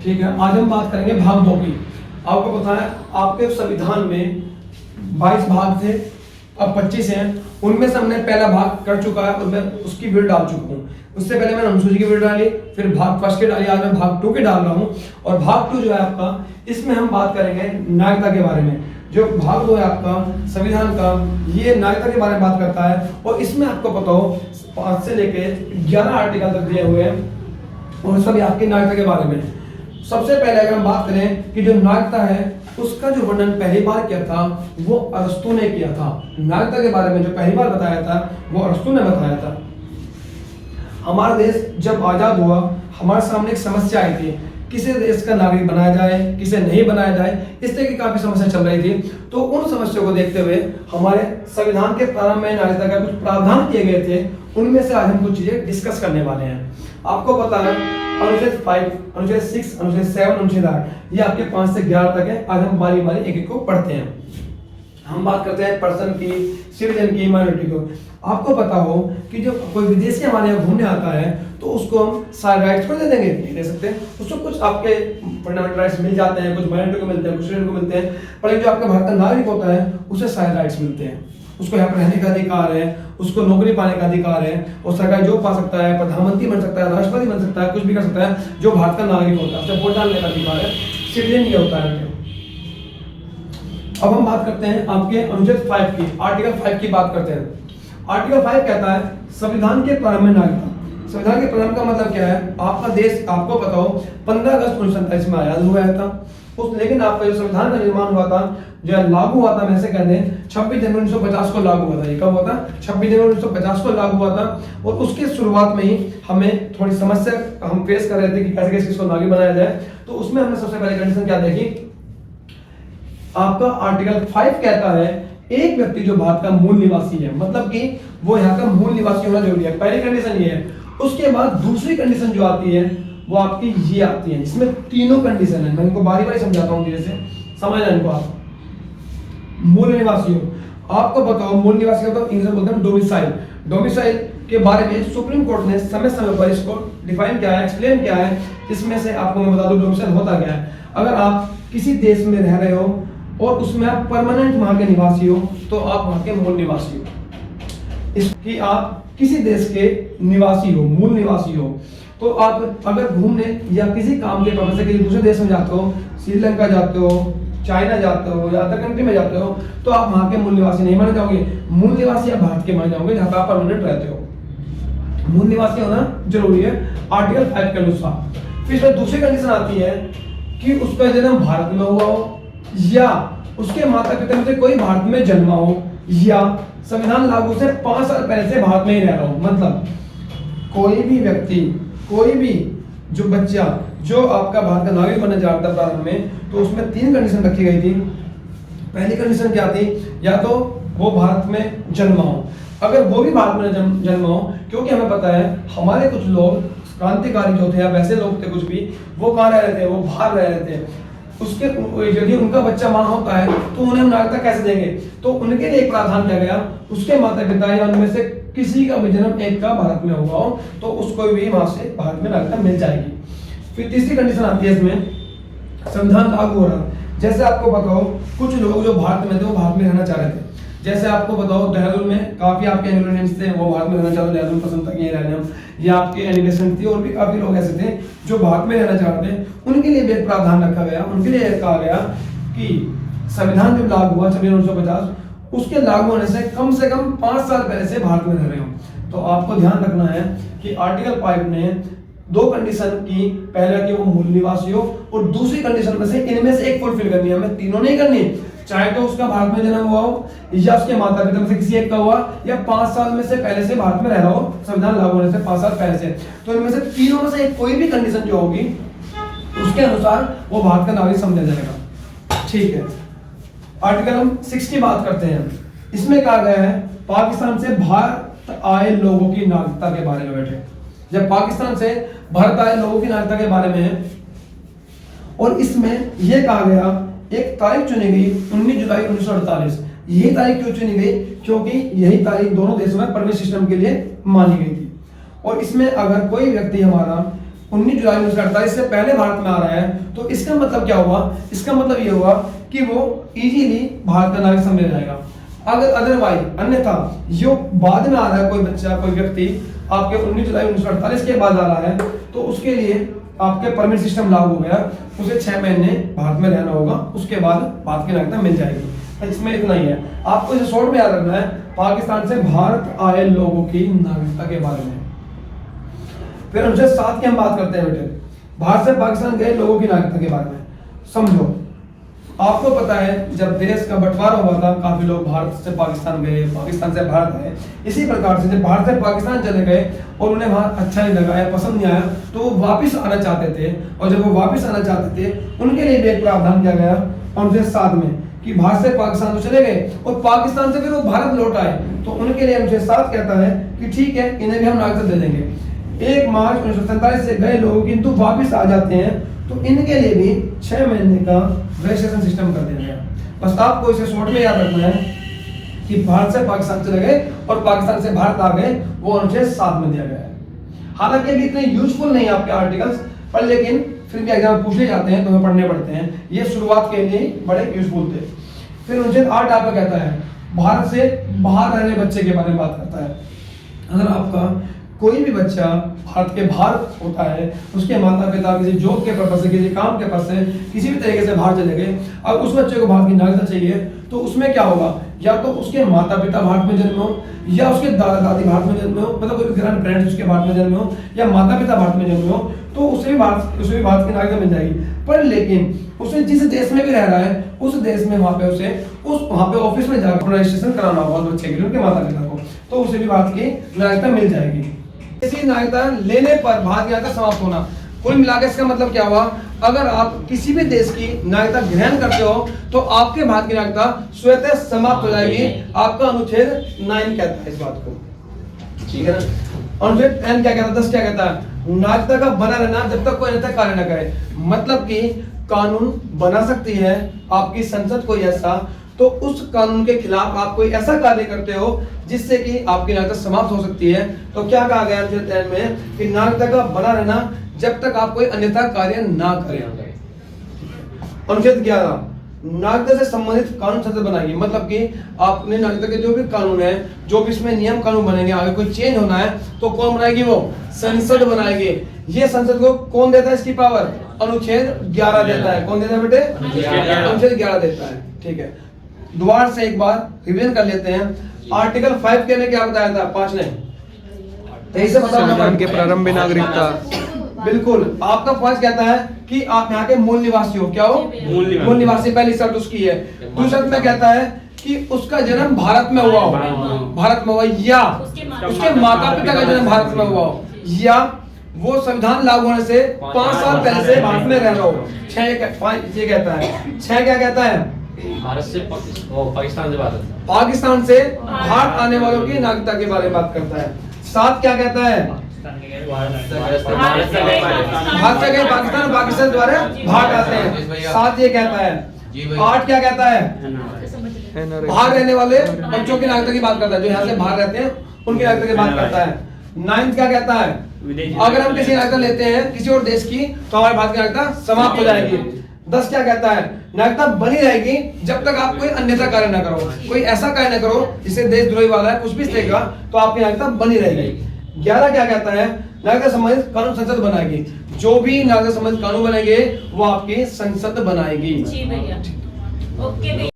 ठीक है, आज हम बात करेंगे भाग 2 की। आपको पता है आपके संविधान में 22 भाग थे, अब 25 हैं। उनमें से हमने पहला भाग कर चुका है और मैं उसकी वीडियो डाल चुका हूँ। उससे पहले मैंने अनुसूची की वीडियो डाली, फिर भाग फर्स्ट की डाली, आज मैं भाग 2 की डाल रहा हूँ। और भाग 2 जो है आपका, इसमें हम बात करेंगे नागरिकता के बारे में। जो भाग 2 है आपका संविधान का, ये नागरिकता के बारे में बात करता है। और इसमें आपको पता हो 5 से लेके 11 आर्टिकल तक दिए हुए हैं और सभी आपकी नागरिकता के बारे में। सबसे पहले अगर हम बात करें कि जो नागरिकता है उसका जो वर्णन पहली बार किया था वो अरस्तू ने किया था। नागरिकता के बारे में जो पहली बार बताया था वो अरस्तू ने बताया था। हमारा देश जब आजाद हुआ, हमारे सामने एक समस्या आई थी, किसे देश का नागरिक बनाया जाए, किसे नहीं बनाया जाए, इस तरह की काफी समस्या चल रही थी। तो उन समस्याओं को देखते हुए हमारे संविधान के प्रारंभ में नागरिकता का कुछ प्रावधान किए गए थे। उनमें से आज हम कुछ चीजें डिस्कस करने वाले हैं। आपको पता है अनुच्छेद 5, अनुच्छेद 6, अनुच्छेद 7, अनुच्छेद 8, ये आपके 5 से 11 तक है। आज हम बारी बारी एक एक को पढ़ते हैं। हम बात करते हैं पर्सन की, सिटीजन की, माइनॉरिटी को। आपको पता हो कि जो कोई विदेशी हमारे यहाँ घूमने आता है तो उसको हम सारे राइट्स को दे देंगे, नहीं दे सकते। उसको कुछ आपके फंडामेंटल राइट्स मिल जाते हैं, कुछ माइनॉरिटी को मिलते हैं, कुछ स्टूडेंट को मिलते हैं, पर जो आपका भारत का नागरिक होता है उसे सारे राइट्स मिलते हैं। उसको यहाँ पर रहने का अधिकार है, उसको नौकरी पाने का अधिकार है, वो सरकारी जॉब पा सकता है, प्रधानमंत्री बन सकता है, राष्ट्रपति बन सकता है, कुछ भी कर सकता है। जो भारत का नागरिक होता है उसे वोट डालने का अधिकार है, सिटीजन ये होता है। अब हम बात करते हैं आपके अनुच्छेद 5 की, आर्टिकल 5 की बात करते हैं। आर्टिकल 5 कहता है संविधान के प्रारंभ में नागरिकता। संविधान के प्रारंभ का मतलब क्या है? आपका देश, आपको पता हो 15 अगस्त 1947 में आजाद हुआ था उस, लेकिन आपका जो संविधान का निर्माण हुआ था, जो लागू हुआ था, वैसे कहते हैं 26 जनवरी 1950 को लागू हुआ था। ये कब हुआ था? 26 जनवरी 1950 को लागू हुआ था। और उसके शुरुआत में ही हमें थोड़ी समस्या हम फेस कर रहे थे कि कैसे कैसे इसको नागरिक बनाया जाए। तो उसमें हमने सबसे पहले कंडीशन क्या देखी? आपका आर्टिकल 5 कहता है एक व्यक्ति जो भारत का मूल निवासी है, मतलब कि वो यहाँ का मूल निवासी होना जरूरी है। पहली कंडीशन ये है। उसके बाद दूसरी कंडीशन जो आती है वो आपकी ये आती है। इसमें तीनों कंडीशन है, मैं इनको बारी बारी समझाता हूँ, धीरे से समझना इनको आप। मूल निवासी हो, आपको पता हो मूल निवासी होता है, इंग्लिश में बोलते हैं डोमिसाइल। डोमिसाइल के बारे में सुप्रीम कोर्ट ने समय समय पर इसको डिफाइन किया है, एक्सप्लेन किया है। इसमें से आपको मैं बता दूं डोमिसाइल होता क्या है। अगर आप किसी देश में रह रहे हो और उसमें आप परमानेंट वहां के निवासी हो तो आप वहां के मूल निवासी हो। इसकी आप किसी देश के निवासी हो, मूल निवासी हो, तो आप अगर घूमने या किसी काम के पर्पज से किसी दूसरे देश में जाते हो, श्रीलंका जाते हो, चाइना जाते हो या अदर कंट्री में जाते हो, तो आप वहां के मूल निवासी नहीं माने जाओगे। मूल निवासी आप भारत के माने जाओगे जहां पर आप परमानेंट रहते हो। मूल निवासी होना जरूरी है आर्टिकल 5 के अनुसार। फिर इसमें दूसरी कंडीशन आती है कि उसका जन्म भारत में हुआ हो या उसके माता पिता में से कोई भारत में जन्मा हो या संविधान लागू से 5 साल पहले से भारत में ही रह रहा हो। मतलब कोई भी व्यक्ति, कोई भी जो बच्चा जो आपका भारत का नागरिक बनना चाहता था प्रारंभ में, तो उसमें 3 कंडीशन रखी गई थी। पहली कंडीशन क्या थी? या तो वो भारत में जन्मा हो। अगर वो भी भारत में जन्मा हो, क्योंकि हमें पता है हमारे कुछ लोग क्रांतिकारी जो थे या वैसे लोग थे कुछ भी, वो कहाँ रह रहे थे? वो बाहर रह रहे थे। उसके यदि उनका बच्चा वहां होता है तो उन्हें नागरिकता कैसे देंगे? तो उनके लिए एक प्रावधान किया गया, उसके माता पिता या उनमें से किसी का भी जन्म एक का भारत में हुआ हो तो उसको भी वहां से भारत में नागरिकता मिल जाएगी। फिर तीसरी कंडीशन आती है इसमें, संविधान लागू हो रहा। जैसे आपको पता हो कुछ लोग जो भारत में थे वो भारत में रहना चाह रहे थे। जैसे आपको बताओ देहरादून में काफी आपके एनिमेशंस थे, वो भारत में रहना चाहते, देहरादून पसंद था कि यहीं रहने हम, या आपके एनिमेशन थी, और भी काफी लोग ऐसे थे जो भारत में रहना चाहते थे। उनके लिए भी एक प्रावधान रखा गया। उनके लिए कहा गया कि संविधान जब लागू हुआ 26 1950, उसके लागू होने से कम 5 साल पहले से भारत में रह रहे हो। तो आपको ध्यान रखना है कि आर्टिकल 5 ने 2 कंडीशन की, पहला कि वो मूल निवासी हो और दूसरी कंडीशन में से इनमें से एक फुलफिल करनी है। हमें तीनों नहीं करनी, चाहे तो उसका भारत में जन्म हुआ हो या उसके माता पिता में से किसी एक का हुआ या 5 साल में से पहले से भारत में रह रहा हो, संविधान लागू होने से 5 साल पहले से। तो इनमें से तीनों में से कोई भी कंडीशन जो होगी उसके अनुसार वो भारत का नागरिक समझा जाएगा। ठीक है, आर्टिकल हम 6 की बात करते हैं। इसमें कहा गया है पाकिस्तान से भारत आए लोगों की नागरिकता के बारे में। बैठे जब पाकिस्तान से भारत आए लोगों की नागरिकता के बारे में है, और इसमें यह कहा गया एक तारीख चुनी गई 19 जुलाई 1948। यही तारीख क्यों चुनी गई? क्योंकि यही तारीख दोनों देशों में परमिट सिस्टम के लिए मानी गई थी। और इसमें अगर कोई व्यक्ति हमारा 19 जुलाई 1948 से पहले भारत में आ रहा है, तो इसका मतलब क्या हुआ? इसका मतलब ये हुआ कि वो इजीली भारत का नागरिक समझ जाएगा। अगर अदरवाइज अन्यथा जो बाद में आ रहा है कोई बच्चा, कोई व्यक्ति आपके 19 जुलाई 1948 के बाद आ रहा है, तो उसके लिए आपके परमिट सिस्टम लागू हो गया, उसे 6 महीने भारत में रहना होगा, उसके बाद भारत की नागरिकता मिल जाएगी। इसमें इतना ही है, आपको इसे शॉर्ट में याद रखना है पाकिस्तान से भारत आए लोगों की नागरिकता के बारे में। फिर अनुच्छेद 7 की हम बात करते हैं बेटे, भारत से पाकिस्तान गए लोगों की नागरिकता के बारे में। समझो, आपको पता है जब देश का बंटवारा हुआ था, काफी लोग भारत से पाकिस्तान गए, पाकिस्तान से भारत आए। इसी प्रकार से जब भारत से पाकिस्तान चले गए और उन्हें वहां अच्छा नहीं लगा या पसंद नहीं आया, तो वो वापिस आना चाहते थे, और जब वो वापिस आना चाहते थे उनके लिए भी एक प्रावधान किया गया अनुच्छेद 7 में कि भारत से पाकिस्तान तो चले गए और पाकिस्तान से फिर वो भारत लौट आए, तो उनके लिए अनुच्छेद 7 कहता है कि ठीक है, इन्हें भी हम नागरिकता दे देंगे। 1 मार्च 1947 से गए लोग किंतु वापिस आ जाते हैं, तो इनके लिए भी 6 महीने का रजिस्ट्रेशन सिस्टम कर दिया गया। बस आपको इसे शॉर्ट में याद रखना है कि भारत से पाकिस्तान चले गए और पाकिस्तान से भारत आ गए, वो अनुच्छेद 7 में दिया गया है। हालांकि अभी इतने यूजफुल नहीं है आपके आर्टिकल्स, पर लेकिन फिर भी एग्जाम पूछे जाते हैं तो हमें पढ़ने पड़ते हैं, ये शुरुआत के लिए बड़े यूजफुल थे। फिर अनुच्छेद 8 आपका कहता है भारत से बाहर रहने बच्चे के बारे में बात करता है। अगर आपका कोई भी बच्चा भारत के बाहर होता है, उसके माता पिता किसी जॉब के पर्पज से, किसी काम के पर्पज से, किसी भी तरीके से बाहर चले गए, और उस बच्चे को भारत की नागरिकता चाहिए, तो उसमें क्या होगा? या तो उसके माता पिता भारत में जन्मे हो, या उसके दादा दादी भारत में जन्मे हो, मतलब कोई ग्रैंड पेरेंट्स उसके भारत में जन्मे हो, या माता पिता भारत में जन्मे हो, तो उसे भी भारत की नागरिकता मिल जाएगी। पर लेकिन उसे जिस देश में भी रह रहा है, उस देश में वहां पे ऑफिस में जाकर रजिस्ट्रेशन कराना होगा बच्चे के लिए, उनके माता पिता को, तो उसे भी भारत की नागरिकता मिल जाएगी। इसी नागरिकता लेने पर भारत की नागरिकता समाप्त होना। कुल मिलाकर इसका मतलब क्या हुआ? अगर आप किसी भी देश की नागरिकता ग्रहण करते हो, तो आपके भारत की नागरिकता स्वतः समाप्त हो जाएगी। आपका अनुच्छेद 9 कहता है इस बात को, ठीक है ना? अनुच्छेद 10 क्या कहता है? 10 क्या कहता है? नागरिकता का बना रहना जब तक कोई अन्यथा कार्य न करे। मतलब कि कानून बना सकती है आपकी संसद कोई ऐसा, तो उस कानून के खिलाफ आप कोई ऐसा कार्य करते हो जिससे कि आपकी नागरिकता समाप्त हो सकती है, तो क्या कहा गया अनुच्छेद 10 में कि नागरिकता का बना रहना जब तक आप कोई अन्यथा कार्य ना करें। अनुच्छेद 11 नागरिकता से संबंधित कानून संसद बनाएगी। मतलब कि आपने नागरिकता के जो भी कानून है, जो भी इसमें नियम कानून बनेंगे, आगे कोई चेंज होना है तो कौन बनाएगी? वो संसद बनाएगी। ये संसद को कौन देता है इसकी पावर? अनुच्छेद 11 देता है। कौन देता है बेटे? अनुच्छेद 11 देता है। ठीक है, दोबारा से एक बार रिवीजन कर लेते हैं। आर्टिकल 5 के ने क्या बताया था? 5 ने तेईस से संविधान के प्रारंभ में नागरिकता, बिल्कुल। आपका 5 कहता है कि आप यहाँ के मूल निवासी हो। क्या हो? मूल निवासी, पहली शर्त उसकी है। दूसरी शर्त में कहता है कि उसका जन्म भारत में हुआ हो, भारत में हुआ, या उसके माता पिता का जन्म भारत में हुआ हो, या वो संविधान लागू होने से 5 साल पहले से भारत में रह रहा हो। 6 ये कहता है। 6 क्या कहता है? भारत से पाकिस्तान से भारत आने वालों की नागरिकता के बारे में बात करता है। 7 क्या कहता है? भारत से गए पाकिस्तान, पाकिस्तान द्वारा भारत आते हैं। 7 ये कहता है। 8 क्या कहता है? बाहर रहने वाले बच्चों की नागरिकता की बात करता है, जो यहाँ से बाहर रहते हैं उनकी नागरिकता की बात करता है। 9 क्या कहता है? अगर हम किसी नागरिकता लेते हैं किसी और देश की, तो हमारे भारत की नागरिकता समाप्त हो जाएगी। 10 क्या कहता है? नागरिकता बनी रहेगी जब तक आप कोई अन्यथा कार्य न करो, कोई ऐसा कार्य न करो जिससे देशद्रोही वाला है कुछ भी देगा, तो आपकी नागरिकता बनी रहेगी। 11 क्या कहता है? नागरिकता संबंधित कानून संसद बनाएगी। जो भी नागरिकता संबंधित कानून बनेंगे वो आपकी संसद बनाएगी। जी भैया, ओके भैया।